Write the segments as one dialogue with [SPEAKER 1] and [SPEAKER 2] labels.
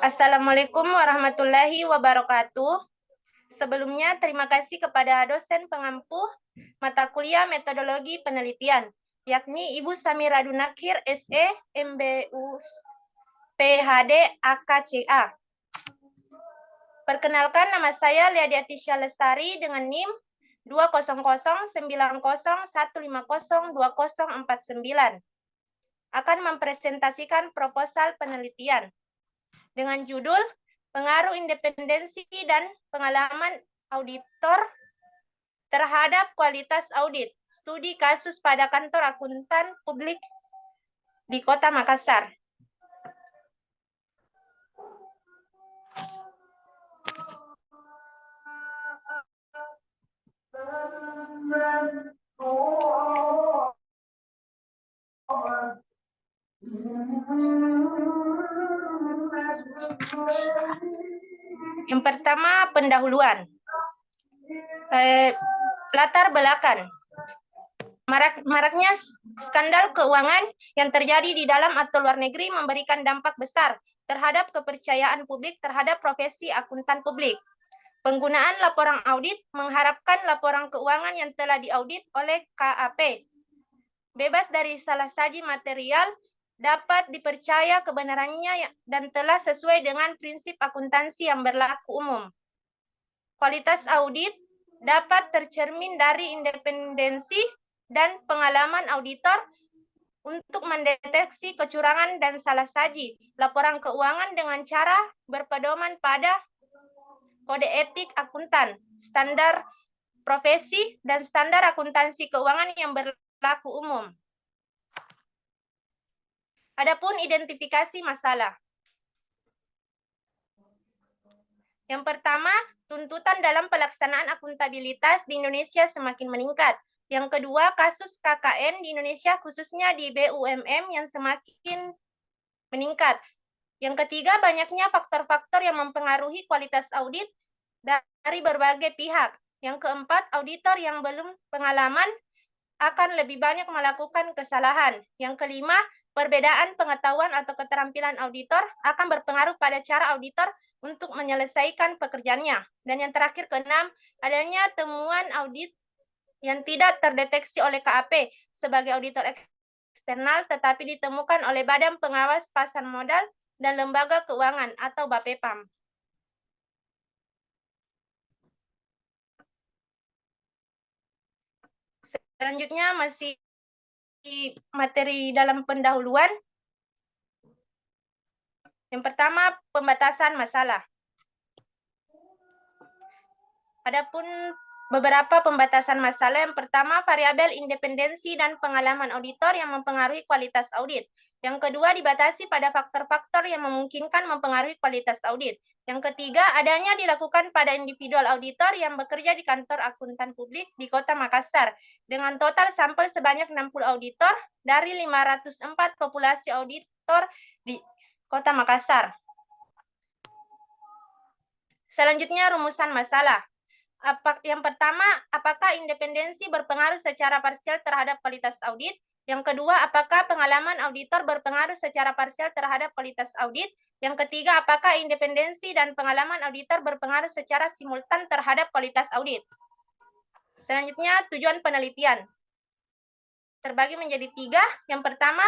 [SPEAKER 1] Assalamualaikum warahmatullahi wabarakatuh. Sebelumnya, terima kasih kepada dosen pengampu mata kuliah metodologi penelitian, yakni Ibu Samira Dunakir, SE, MBU, PhD, AKCA. Perkenalkan, nama saya Lidia Tisha Lestari dengan NIM 2009015020049. Akan mempresentasikan proposal penelitian dengan judul Pengaruh Independensi dan Pengalaman Auditor terhadap Kualitas Audit, Studi Kasus pada Kantor Akuntan Publik di Kota Makassar. Yang pertama, pendahuluan. Latar belakang. Maraknya skandal keuangan yang terjadi di dalam atau luar negeri memberikan dampak besar terhadap kepercayaan publik terhadap profesi akuntan publik. Penggunaan laporan audit mengharapkan laporan keuangan yang telah diaudit oleh KAP bebas dari salah saji material, dapat dipercaya kebenarannya dan telah sesuai dengan prinsip akuntansi yang berlaku umum. Kualitas audit dapat tercermin dari independensi dan pengalaman auditor untuk mendeteksi kecurangan dan salah saji laporan keuangan dengan cara berpedoman pada kode etik akuntan, standar profesi, dan standar akuntansi keuangan yang berlaku umum. Adapun identifikasi masalah. Yang pertama, tuntutan dalam pelaksanaan akuntabilitas di Indonesia semakin meningkat. Yang kedua, kasus KKN di Indonesia khususnya di BUMN yang semakin meningkat. Yang ketiga, banyaknya faktor-faktor yang mempengaruhi kualitas audit dari berbagai pihak. Yang keempat, auditor yang belum pengalaman akan lebih banyak melakukan kesalahan. Yang kelima, perbedaan pengetahuan atau keterampilan auditor akan berpengaruh pada cara auditor untuk menyelesaikan pekerjaannya. Dan yang terakhir, keenam, adanya temuan audit yang tidak terdeteksi oleh KAP sebagai auditor eksternal tetapi ditemukan oleh Badan Pengawas Pasar Modal dan Lembaga Keuangan atau BAPEPAM. Selanjutnya masih materi dalam pendahuluan. Yang pertama, pembatasan masalah. Adapun beberapa pembatasan masalah. Yang pertama, variabel independensi dan pengalaman auditor yang mempengaruhi kualitas audit. Yang kedua, dibatasi pada faktor-faktor yang memungkinkan mempengaruhi kualitas audit. Yang ketiga, adanya dilakukan pada individual auditor yang bekerja di kantor akuntan publik di Kota Makassar dengan total sampel sebanyak 60 auditor dari 504 populasi auditor di Kota Makassar. Selanjutnya, rumusan masalah. Yang pertama, apakah independensi berpengaruh secara parsial terhadap kualitas audit? Yang kedua, apakah pengalaman auditor berpengaruh secara parsial terhadap kualitas audit? Yang ketiga, apakah independensi dan pengalaman auditor berpengaruh secara simultan terhadap kualitas audit? Selanjutnya, tujuan penelitian. Terbagi menjadi tiga. Yang pertama,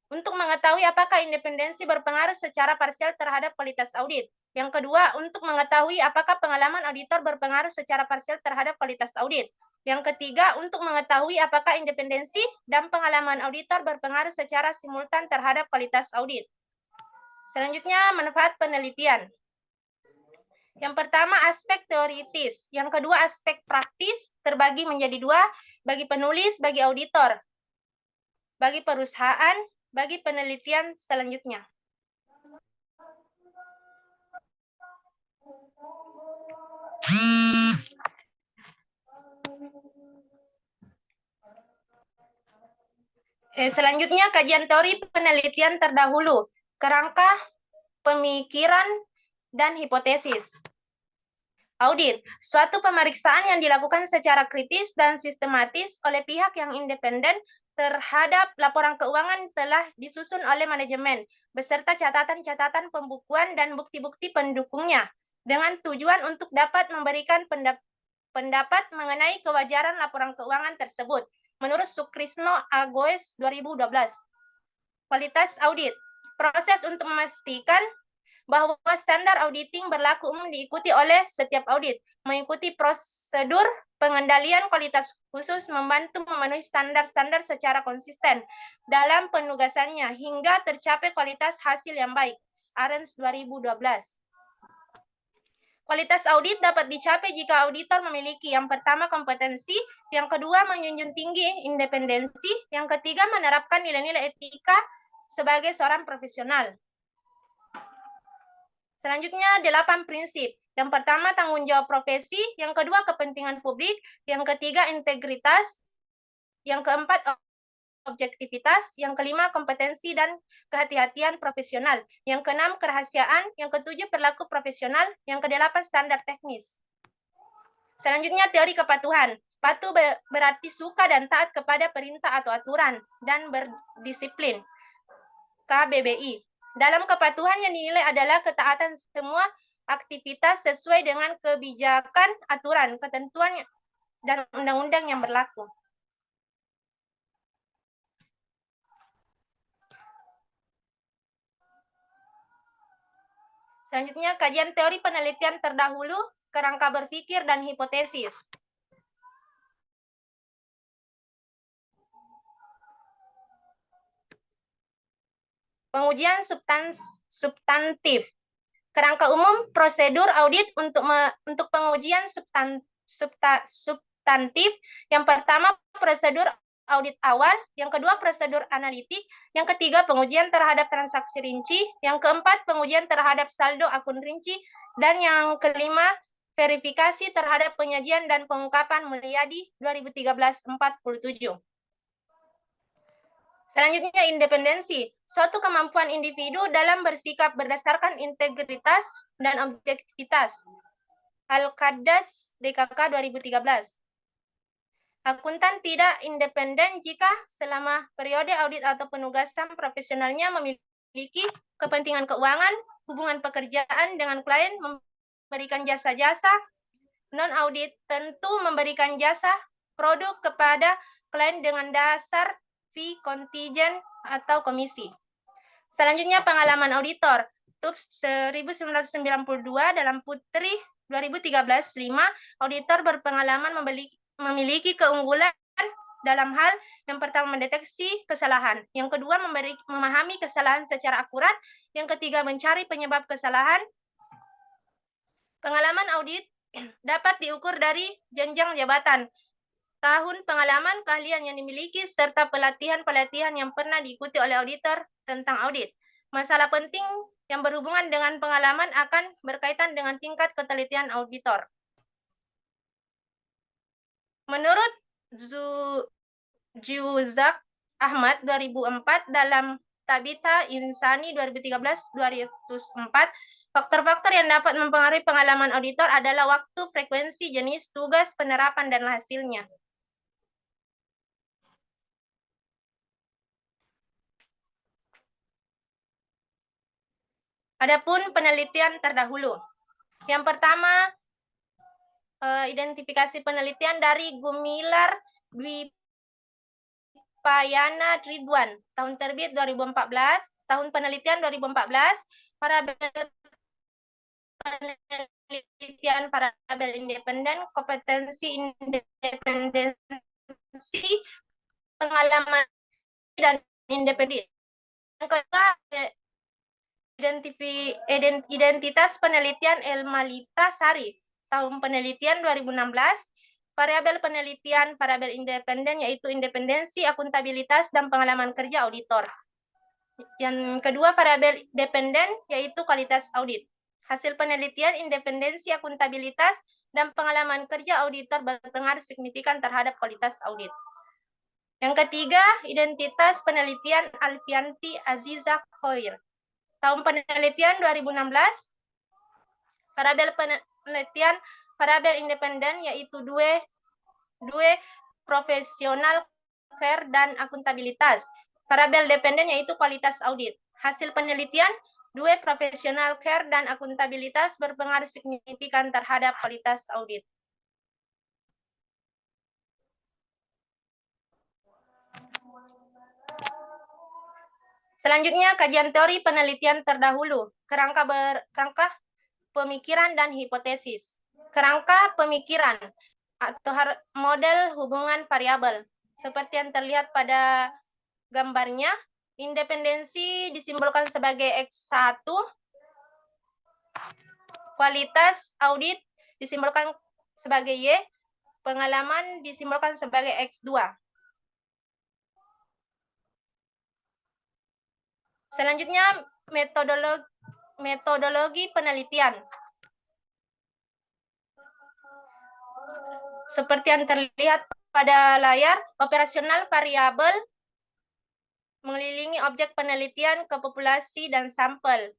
[SPEAKER 1] untuk mengetahui apakah independensi berpengaruh secara parsial terhadap kualitas audit. Yang kedua, untuk mengetahui apakah pengalaman auditor berpengaruh secara parsial terhadap kualitas audit. Yang ketiga, untuk mengetahui apakah independensi dan pengalaman auditor berpengaruh secara simultan terhadap kualitas audit. Selanjutnya, manfaat penelitian. Yang pertama, aspek teoritis. Yang kedua, aspek praktis, terbagi menjadi dua, bagi penulis, bagi auditor, bagi perusahaan, bagi penelitian selanjutnya. Selanjutnya, kajian teori penelitian terdahulu, kerangka pemikiran dan hipotesis. Audit, suatu pemeriksaan yang dilakukan secara kritis dan sistematis oleh pihak yang independen terhadap laporan keuangan telah disusun oleh manajemen, beserta catatan-catatan pembukuan dan bukti-bukti pendukungnya, dengan tujuan untuk dapat memberikan pendapat mengenai kewajaran laporan keuangan tersebut. Menurut Sukrisno Agoes 2012. Kualitas audit. Proses untuk memastikan bahwa standar auditing berlaku umum diikuti oleh setiap audit, mengikuti prosedur pengendalian kualitas khusus, membantu memenuhi standar-standar secara konsisten dalam penugasannya hingga tercapai kualitas hasil yang baik. Arens 2012. Kualitas audit dapat dicapai jika auditor memiliki yang pertama kompetensi, yang kedua menjunjung tinggi independensi, yang ketiga menerapkan nilai-nilai etika sebagai seorang profesional. Selanjutnya 8 prinsip. Yang pertama tanggung jawab profesi, yang kedua kepentingan publik, yang ketiga integritas, yang keempat objektivitas, yang kelima kompetensi dan kehati-hatian profesional, yang keenam kerahasiaan, yang ketujuh perilaku profesional, yang kedelapan standar teknis. Selanjutnya teori kepatuhan. Patuh berarti suka dan taat kepada perintah atau aturan dan berdisiplin. KBBI. Dalam kepatuhan yang dinilai adalah ketaatan semua aktivitas sesuai dengan kebijakan, aturan, ketentuan, dan undang-undang yang berlaku. Selanjutnya, kajian teori penelitian terdahulu, kerangka berpikir, dan hipotesis. Pengujian substantif. Kerangka umum prosedur audit untuk pengujian substantif. Yang pertama, prosedur audit awal, yang kedua prosedur analitik, yang ketiga pengujian terhadap transaksi rinci, yang keempat pengujian terhadap saldo akun rinci, dan yang kelima verifikasi terhadap penyajian dan pengungkapan Mulyadi 2013-47. Selanjutnya independensi, suatu kemampuan individu dalam bersikap berdasarkan integritas dan objektivitas. Al-Qaddas DKK 2013. Akuntan tidak independen jika selama periode audit atau penugasan profesionalnya memiliki kepentingan keuangan, hubungan pekerjaan dengan klien, memberikan jasa-jasa, non-audit tentu memberikan jasa produk kepada klien dengan dasar fee kontijen atau komisi. Selanjutnya pengalaman auditor. TUPS 1992 dalam Putri 2013-5, auditor berpengalaman memiliki keunggulan dalam hal yang pertama mendeteksi kesalahan, yang kedua memahami kesalahan secara akurat, yang ketiga mencari penyebab kesalahan. Pengalaman audit dapat diukur dari jenjang jabatan, tahun pengalaman, keahlian yang dimiliki, serta pelatihan-pelatihan yang pernah diikuti oleh auditor tentang audit. Masalah penting yang berhubungan dengan pengalaman akan berkaitan dengan tingkat ketelitian auditor. Menurut Juzak Ahmad 2004 dalam Tabita Insani 2013-204, faktor-faktor yang dapat mempengaruhi pengalaman auditor adalah waktu, frekuensi, jenis, tugas, penerapan, dan hasilnya. Adapun penelitian terdahulu. Yang pertama, identifikasi penelitian dari Gumilar Dwipayana Ridwan, tahun terbit 2014, tahun penelitian 2014, parabel penelitian parabel independen, kompetensi independensi, pengalaman dan independen. Yang kedua, identitas penelitian Elmalita Sari, tahun penelitian 2016, variabel penelitian parabel independen yaitu independensi, akuntabilitas, dan pengalaman kerja auditor. Yang kedua variabel dependen yaitu kualitas audit. Hasil penelitian, independensi, akuntabilitas, dan pengalaman kerja auditor berpengaruh signifikan terhadap kualitas audit. Yang ketiga, identitas penelitian Alfianti Aziza Khoir. Tahun penelitian 2016, variabel penelitian Variabel independen yaitu dua profesional care dan akuntabilitas. Variabel dependen yaitu kualitas audit. Hasil penelitian, dua profesional care dan akuntabilitas berpengaruh signifikan terhadap kualitas audit. Selanjutnya, kajian teori penelitian terdahulu, kerangka pemikiran dan hipotesis. Kerangka pemikiran atau model hubungan variabel. Seperti yang terlihat pada gambarnya, independensi disimbolkan sebagai X1, kualitas audit disimbolkan sebagai Y, pengalaman disimbolkan sebagai X2. Selanjutnya, metodologi penelitian. Seperti yang terlihat pada layar, operasional variabel mengelilingi objek penelitian ke populasi dan sampel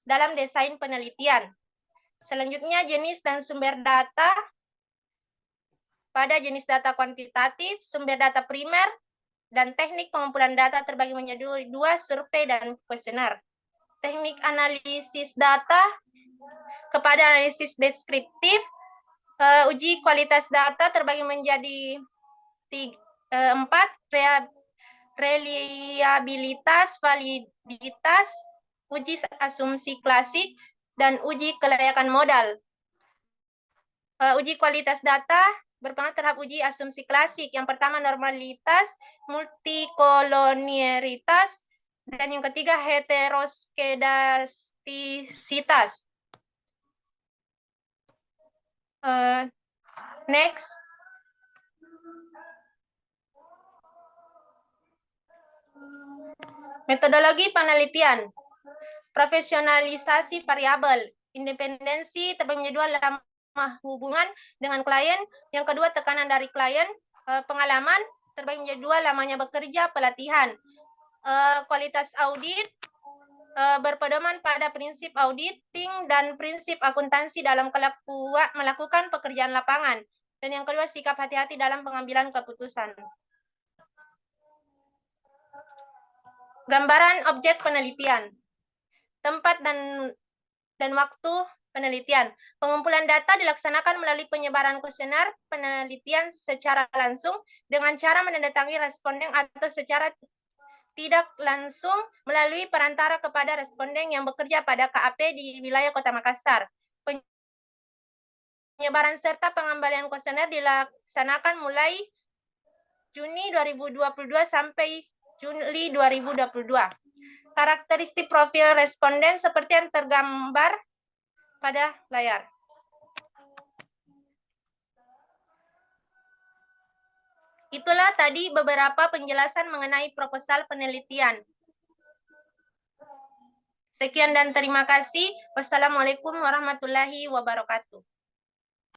[SPEAKER 1] dalam desain penelitian. Selanjutnya, jenis dan sumber data. Pada jenis data kuantitatif, sumber data primer, dan teknik pengumpulan data terbagi menjadi dua, survei dan kuesioner. Teknik analisis data kepada analisis deskriptif, uji kualitas data terbagi menjadi 4, reliabilitas, validitas, uji asumsi klasik, dan uji kelayakan modal. Uji kualitas data berpengaruh terhadap uji asumsi klasik. Yang pertama normalitas, multikolonialitas, dan yang ketiga heteroskedastisitas. Next. Metodologi penelitian. Profesionalisasi variabel. Independensi terbagi menjadi dua, hubungan dengan klien. Yang kedua, tekanan dari klien. Pengalaman terbagi menjadi dua, lamanya bekerja, pelatihan. Kualitas audit berpedoman pada prinsip auditing dan prinsip akuntansi dalam melakukan pekerjaan lapangan. Dan yang kedua, sikap hati-hati dalam pengambilan keputusan. Gambaran objek penelitian. Tempat dan waktu penelitian. Pengumpulan data dilaksanakan melalui penyebaran kuesioner penelitian secara langsung dengan cara menandatangani responden atau secara tidak langsung melalui perantara kepada responden yang bekerja pada KAP di wilayah Kota Makassar. Penyebaran serta pengembalian kuesioner dilaksanakan mulai Juni 2022 sampai Juli 2022. Karakteristik profil responden seperti yang tergambar pada layar. Itulah tadi beberapa penjelasan mengenai proposal penelitian. Sekian dan terima kasih. Wassalamualaikum warahmatullahi wabarakatuh.